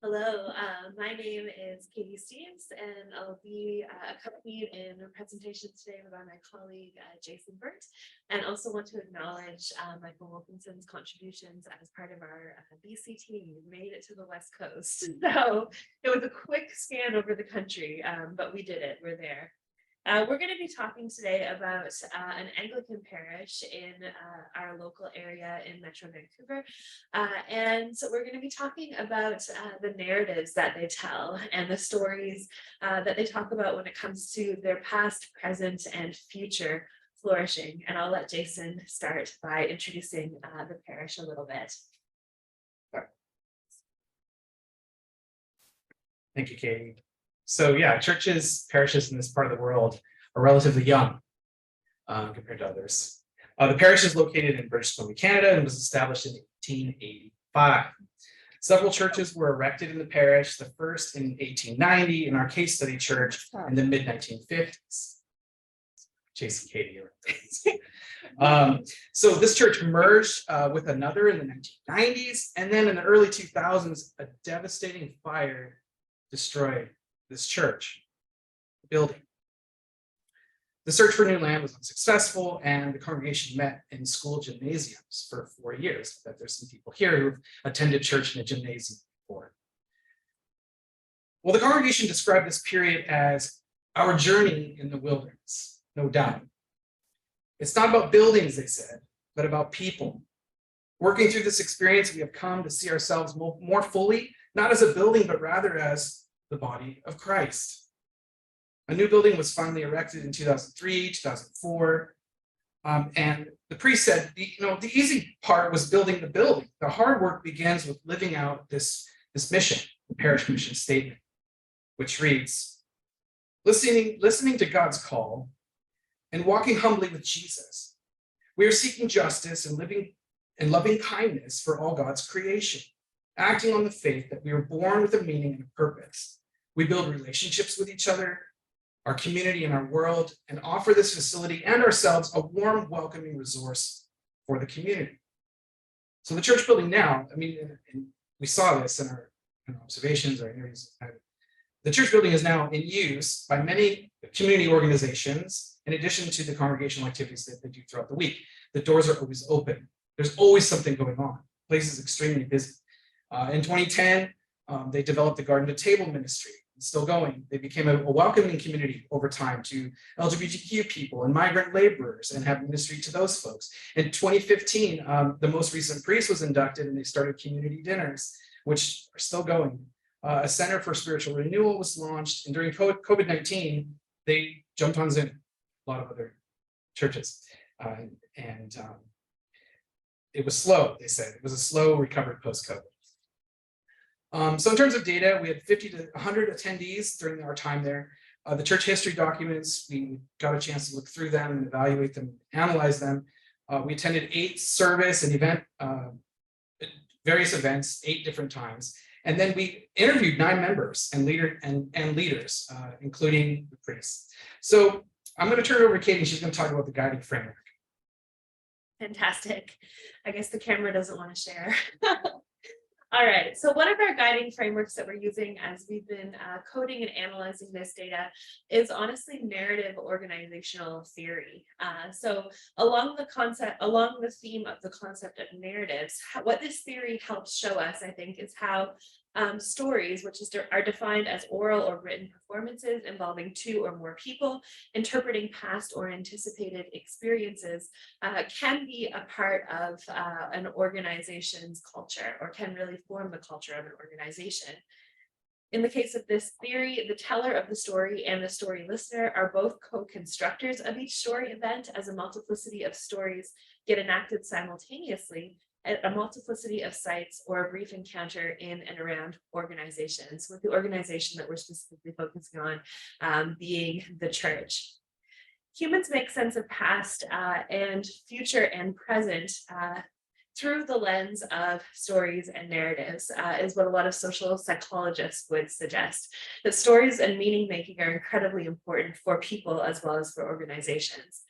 Hello, my name is Katie Steeves, and I'll be accompanied in a presentation today by my colleague Jason Burtt, and also want to acknowledge Michael Wilkinson's contributions as part of our BC team. We made it to the West Coast, so it was a quick scan over the country, but we did it. We're there. We're going to be talking today about an Anglican parish in our local area in Metro Vancouver. And so we're going to be talking about the narratives that they tell and the stories that they talk about when it comes to their past, present, and future flourishing. And I'll let Jason start by introducing the parish a little bit. Thank you, Katie. So yeah, churches, parishes in this part of the world are relatively young compared to others. The parish is located in British Columbia, Canada, and was established in 1885. Several churches were erected in the parish, the first in 1890 in our case study church in the mid-1950s. Chasing Katie. So this church merged with another in the 1990s, and then in the early 2000s, a devastating fire destroyed this church building. The search for new land was unsuccessful, and the congregation met in school gymnasiums for 4 years. I bet there's some people here who've attended church in a gymnasium before. Well, the congregation described this period as our journey in the wilderness, no doubt. It's not about buildings, they said, but about people. Working through this experience, we have come to see ourselves more fully, not as a building, but rather as the body of Christ. A new building was finally erected in 2003, 2004. And the priest said, the easy part was building the building. The hard work begins with living out this mission, the parish mission statement, which reads, listening to God's call and walking humbly with Jesus. We are seeking justice and living in loving kindness for all God's creation, acting on the faith that we were born with a meaning and a purpose. We build relationships with each other, our community, and our world, and offer this facility and ourselves a warm, welcoming resource for the community. So the church building now, and we saw this in our observations or interviews. The church building is now in use by many community organizations, in addition to the congregational activities that they do throughout the week. The doors are always open. There's always something going on. The place is extremely busy. In 2010, they developed the Garden to Table ministry. It's still going. They became a welcoming community over time to LGBTQ people and migrant laborers, and have ministry to those folks. In 2015, the most recent priest was inducted, and they started community dinners, which are still going. A Center for Spiritual Renewal was launched, and during COVID-19, they jumped on Zoom, a lot of other churches. It was slow, they said. It was a slow recovery post-COVID. So in terms of data, we had 50 to 100 attendees during our time there. The church history documents, we got a chance to look through them and evaluate them, analyze them. We attended 8 service and event, various events, 8 different times. And then we interviewed 9 members and leaders, including the priests. So I'm going to turn it over to Katie. She's going to talk about the guiding framework. Fantastic. I guess the camera doesn't want to share. All right, so one of our guiding frameworks that we're using as we've been coding and analyzing this data is honestly narrative organizational theory. So along the theme of the concept of narratives, what this theory helps show us, I think, is how stories, which are defined as oral or written performances involving 2 or more people, interpreting past or anticipated experiences, can be a part of an organization's culture, or can really form the culture of an organization. In the case of this theory, the teller of the story and the story listener are both co-constructors of each story event, as a multiplicity of stories get enacted simultaneously at a multiplicity of sites or a brief encounter in and around organizations, with the organization that we're specifically focusing on being the church. Humans make sense of past and future and present through the lens of stories and narratives, is what a lot of social psychologists would suggest. That stories and meaning making are incredibly important for people as well as for organizations.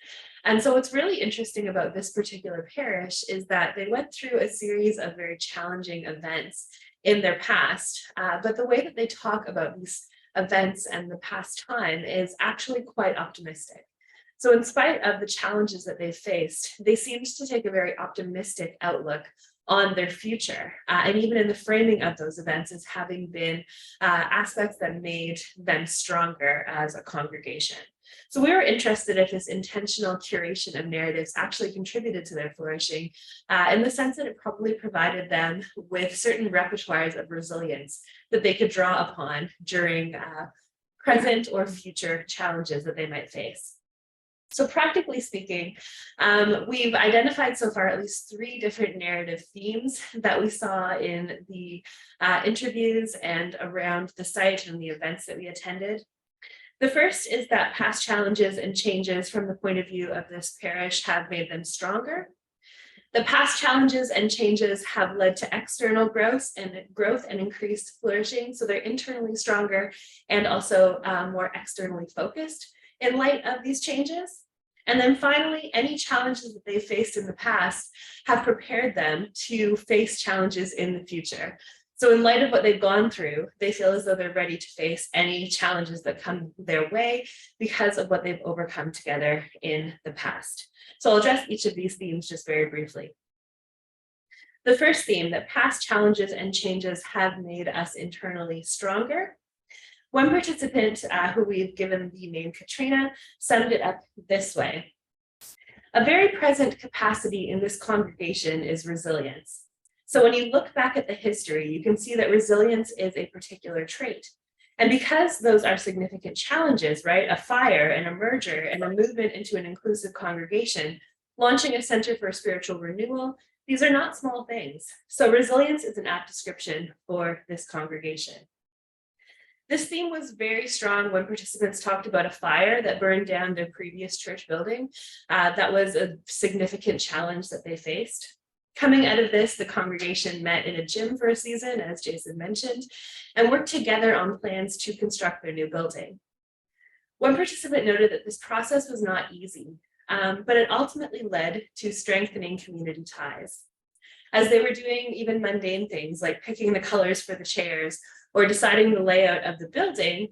And so what's really interesting about this particular parish is that they went through a series of very challenging events in their past. But the way that they talk about these events and the past time is actually quite optimistic. So in spite of the challenges that they've faced, they seem to take a very optimistic outlook on their future, and even in the framing of those events as having been aspects that made them stronger as a congregation. So we were interested if this intentional curation of narratives actually contributed to their flourishing, in the sense that it probably provided them with certain repertoires of resilience that they could draw upon during present or future challenges that they might face. So practically speaking, we've identified so far at least 3 different narrative themes that we saw in the interviews and around the site and the events that we attended. The first is that past challenges and changes from the point of view of this parish have made them stronger. The past challenges and changes have led to external growth and increased flourishing. So they're internally stronger and also more externally focused in light of these changes. And then finally, any challenges that they faced in the past have prepared them to face challenges in the future. So in light of what they've gone through, they feel as though they're ready to face any challenges that come their way because of what they've overcome together in the past. So I'll address each of these themes just very briefly. The first theme, that past challenges and changes have made us internally stronger. One participant who we've given the name Katrina summed it up this way. A very present capacity in this congregation is resilience. So when you look back at the history, you can see that resilience is a particular trait. And because those are significant challenges, right? A fire and a merger and a movement into an inclusive congregation, launching a center for spiritual renewal, these are not small things. So resilience is an apt description for this congregation. This theme was very strong when participants talked about a fire that burned down their previous church building. That was a significant challenge that they faced. Coming out of this, the congregation met in a gym for a season, as Jason mentioned, and worked together on plans to construct their new building. One participant noted that this process was not easy, but it ultimately led to strengthening community ties. As they were doing even mundane things like picking the colors for the chairs or deciding the layout of the building,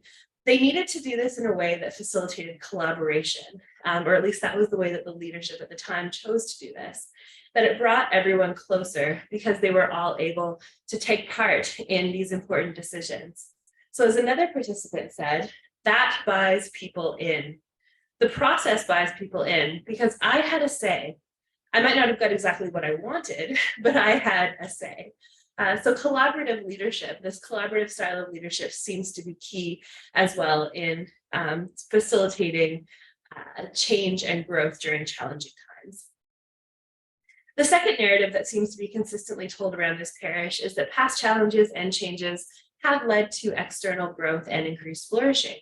they needed to do this in a way that facilitated collaboration, or at least that was the way that the leadership at the time chose to do this, that it brought everyone closer because they were all able to take part in these important decisions. So as another participant said, that buys people in. The process buys people in because I had a say. I might not have got exactly what I wanted, but I had a say. So collaborative leadership, this collaborative style of leadership seems to be key as well in facilitating change and growth during challenging times. The second narrative that seems to be consistently told around this parish is that past challenges and changes have led to external growth and increased flourishing.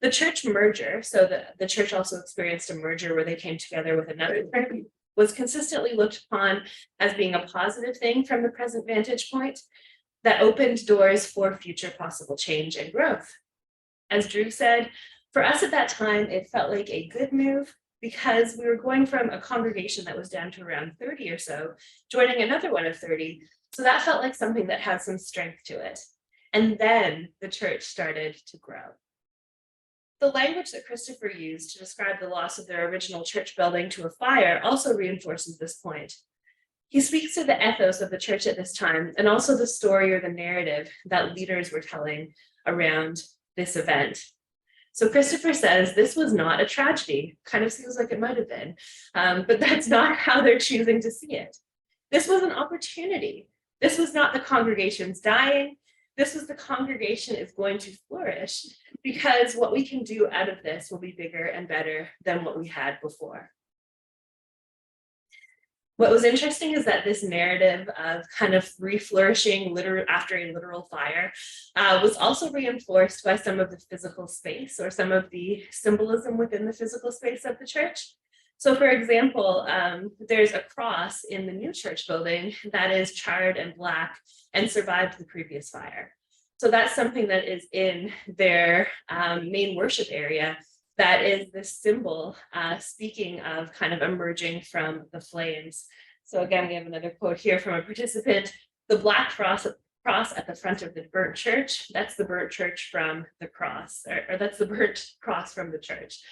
The church merger, so the church also experienced a merger where they came together with another church, was consistently looked upon as being a positive thing from the present vantage point that opened doors for future possible change and growth. As Drew said, for us at that time, it felt like a good move because we were going from a congregation that was down to around 30 or so, joining another one of 30. So that felt like something that had some strength to it. And then the church started to grow. The language that Christopher used to describe the loss of their original church building to a fire also reinforces this point. He speaks to the ethos of the church at this time and also the story or the narrative that leaders were telling around this event. So Christopher says this was not a tragedy, kind of seems like it might have been, but that's not how they're choosing to see it. This was an opportunity. This was not the congregation's dying. This was the congregation is going to flourish because what we can do out of this will be bigger and better than what we had before. What was interesting is that this narrative of kind of reflourishing after a literal fire was also reinforced by some of the physical space or some of the symbolism within the physical space of the church. So for example, there's a cross in the new church building that is charred and black and survived the previous fire. So that's something that is in their main worship area. That is the symbol speaking of kind of emerging from the flames. So again, we have another quote here from a participant. The black cross cross at the front of the Burtt church, that's the Burtt church from the cross, or that's the Burtt cross from the church.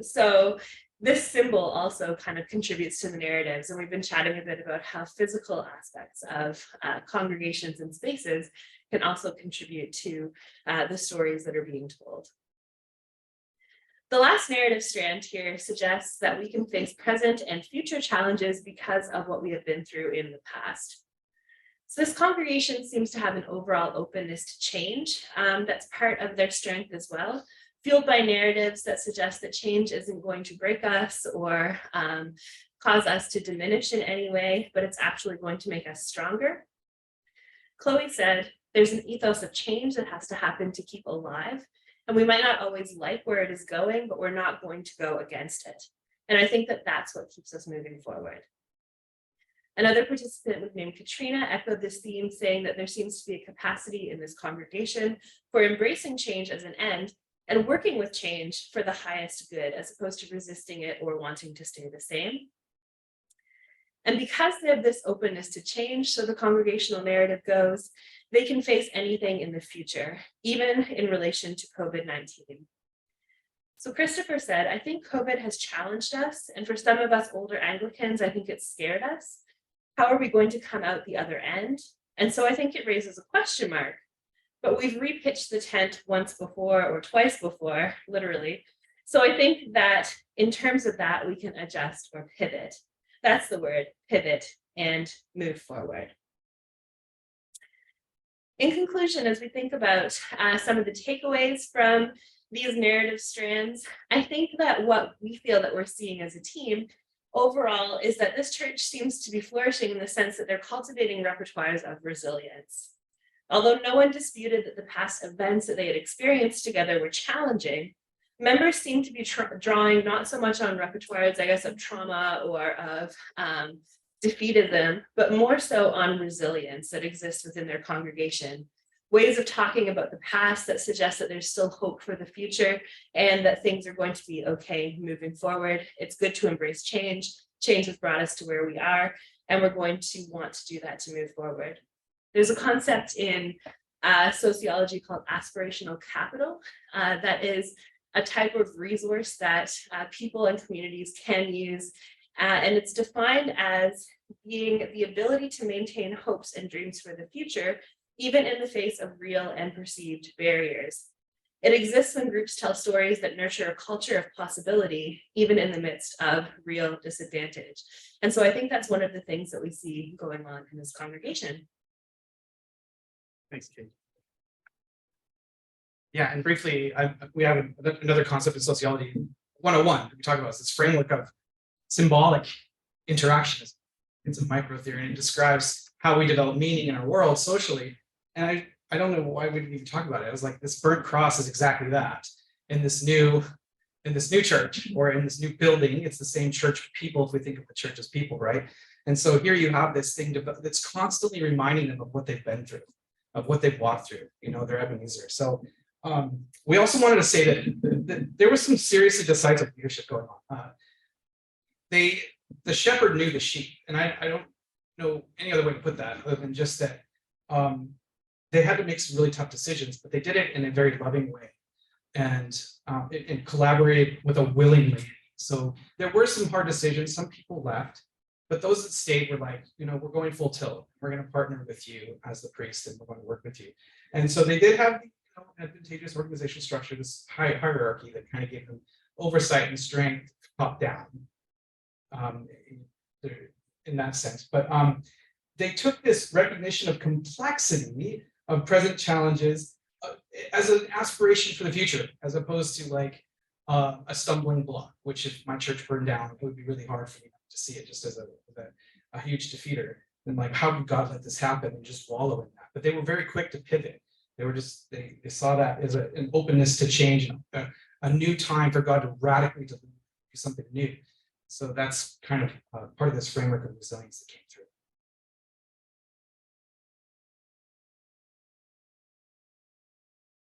So this symbol also kind of contributes to the narratives, and we've been chatting a bit about how physical aspects of congregations and spaces can also contribute to the stories that are being told. The last narrative strand here suggests that we can face present and future challenges because of what we have been through in the past. So this congregation seems to have an overall openness to change that's part of their strength as well, fueled by narratives that suggest that change isn't going to break us or cause us to diminish in any way, but it's actually going to make us stronger. Chloe said, there's an ethos of change that has to happen to keep alive. And we might not always like where it is going, but we're not going to go against it. And I think that that's what keeps us moving forward. Another participant named Katrina echoed this theme, saying that there seems to be a capacity in this congregation for embracing change as an end and working with change for the highest good, as opposed to resisting it or wanting to stay the same. And because they have this openness to change, so the congregational narrative goes, they can face anything in the future, even in relation to COVID-19. So Christopher said, I think COVID has challenged us, and for some of us older Anglicans, I think it's scared us. How are we going to come out the other end? And so I think it raises a question mark, but we've repitched the tent once before or twice before, literally. So I think that in terms of that, we can adjust or pivot. That's the word, pivot, and move forward. In conclusion, as we think about some of the takeaways from these narrative strands, I think that what we feel that we're seeing as a team overall is that this church seems to be flourishing in the sense that they're cultivating repertoires of resilience. Although no one disputed that the past events that they had experienced together were challenging, members seem to be drawing not so much on repertoires, I guess, of trauma or of defeatism, but more so on resilience that exists within their congregation. Ways of talking about the past that suggest that there's still hope for the future and that things are going to be okay moving forward. It's good to embrace change. Change has brought us to where we are, and we're going to want to do that to move forward. There's a concept in sociology called aspirational capital that is a type of resource that people and communities can use. And it's defined as being the ability to maintain hopes and dreams for the future, even in the face of real and perceived barriers. It exists when groups tell stories that nurture a culture of possibility, even in the midst of real disadvantage. And so I think that's one of the things that we see going on in this congregation. Thanks, Kate. Yeah, and briefly, we have another concept in sociology 101 we talk about is this framework of symbolic interactionism. It's a micro theory, and it describes how we develop meaning in our world socially. And I don't know why we didn't even talk about it. I was like, this burnt cross is exactly that. In this new church or in this new building, it's the same church people if we think of the church as people, right? And so here you have this thing that's constantly reminding them of what they've been through, of what they've walked through, their Ebenezer. So we also wanted to say that there was some seriously decisive leadership going on. The shepherd knew the sheep, and I don't know any other way to put that other than just that they had to make some really tough decisions, but they did it in a very loving way and collaborated with a willing lady. So there were some hard decisions. Some people left, but those that stayed were like, we're going full tilt. We're going to partner with you as the priest, and we're going to work with you. And so they did have advantageous organizational structure, this hierarchy that kind of gave them oversight and strength top down. In that sense, but they took this recognition of complexity of present challenges as an aspiration for the future, as opposed to like a stumbling block, which if my church burned down, it would be really hard for me to see it just as a huge defeater. And like, how did God let this happen, and just wallow in that? But they were very quick to pivot. They were just, they saw that as an openness to change, a new time for God to radically do something new. So that's kind of part of this framework of resilience that came through.